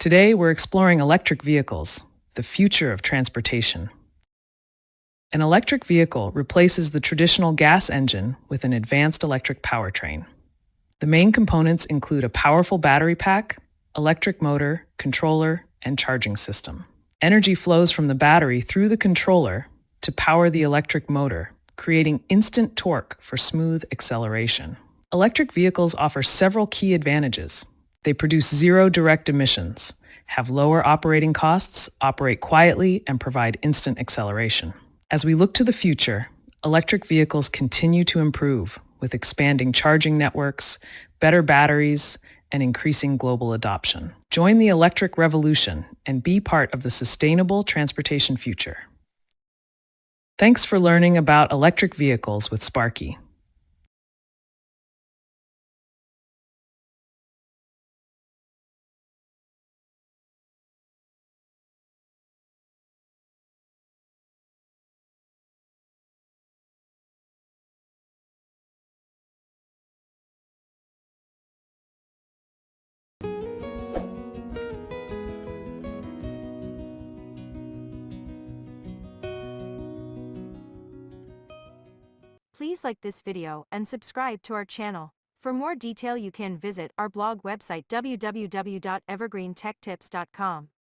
Today, we're exploring electric vehicles, the future of transportation. An electric vehicle replaces the traditional gas engine with an advanced electric powertrain. The main components include a powerful battery pack, electric motor, controller, and charging system. Energy flows from the battery through the controller to power the electric motor, creating instant torque for smooth acceleration. Electric vehicles offer several key advantages. They produce zero direct emissions, have lower operating costs, operate quietly, and provide instant acceleration. As we look to the future, electric vehicles continue to improve with expanding charging networks, better batteries, and increasing global adoption. Join the electric revolution and be part of the sustainable transportation future. Thanks for learning about electric vehicles with Sparky. Please like this video and subscribe to our channel. For more detail you can visit our blog website www.evergreentechtips.com.